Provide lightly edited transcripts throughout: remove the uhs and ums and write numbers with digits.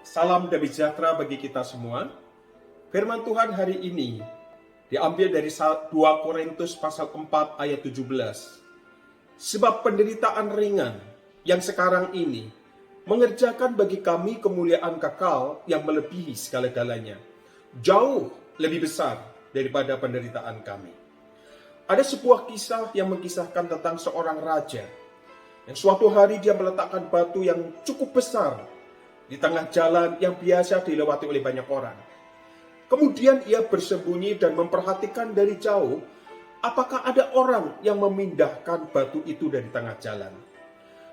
Salam damai sejahtera bagi kita semua. Firman Tuhan hari ini diambil dari 2 Korintus pasal 4 ayat 17. Sebab penderitaan ringan yang sekarang ini mengerjakan bagi kami kemuliaan kekal yang melebihi segala-galanya. Jauh lebih besar daripada penderitaan kami. Ada sebuah kisah yang mengisahkan tentang seorang raja yang suatu hari dia meletakkan batu yang cukup besar di tengah jalan yang biasa dilewati oleh banyak orang. Kemudian ia bersembunyi dan memperhatikan dari jauh apakah ada orang yang memindahkan batu itu dari tengah jalan.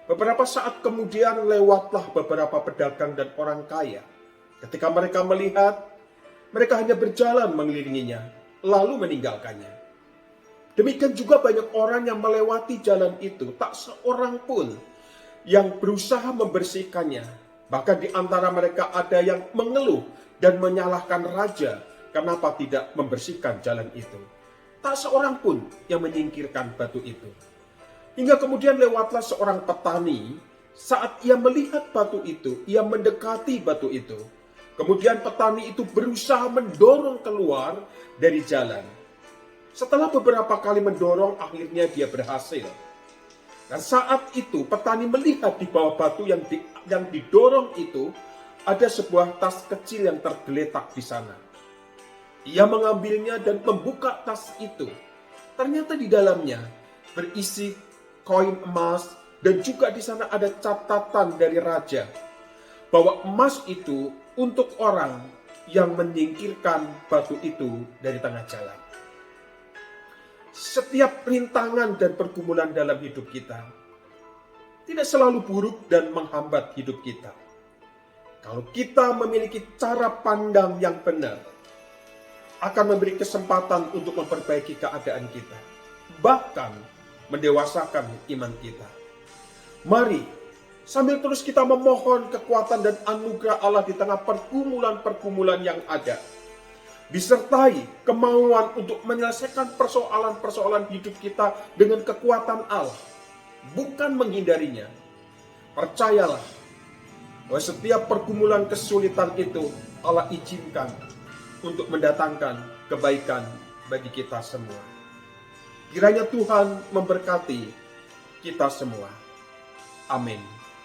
Beberapa saat kemudian lewatlah beberapa pedagang dan orang kaya. Ketika mereka melihat, mereka hanya berjalan mengelilinginya, lalu meninggalkannya. Demikian juga banyak orang yang melewati jalan itu, tak seorang pun yang berusaha membersihkannya. Bahkan di antara mereka ada yang mengeluh dan menyalahkan raja kenapa tidak membersihkan jalan itu. Tak seorang pun yang menyingkirkan batu itu. Hingga kemudian lewatlah seorang petani. Saat ia melihat batu itu, ia mendekati batu itu. Kemudian petani itu berusaha mendorong keluar dari jalan. Setelah beberapa kali mendorong, akhirnya dia berhasil. Dan saat itu petani melihat di bawah batu yang didorong itu ada sebuah tas kecil yang tergeletak di sana. Ia mengambilnya dan membuka tas itu. Ternyata di dalamnya berisi koin emas dan juga di sana ada catatan dari raja bahwa emas itu untuk orang yang menyingkirkan batu itu dari tengah jalan. Setiap rintangan dan pergumulan dalam hidup kita tidak selalu buruk dan menghambat hidup kita. Kalau kita memiliki cara pandang yang benar, akan memberi kesempatan untuk memperbaiki keadaan kita, bahkan mendewasakan iman kita. Mari, sambil terus kita memohon kekuatan dan anugerah Allah di tengah pergumulan-pergumulan yang ada, disertai kemauan untuk menyelesaikan persoalan-persoalan hidup kita dengan kekuatan Allah, bukan menghindarinya. Percayalah bahwa setiap pergumulan kesulitan itu Allah izinkan untuk mendatangkan kebaikan bagi kita semua. Kiranya Tuhan memberkati kita semua. Amin.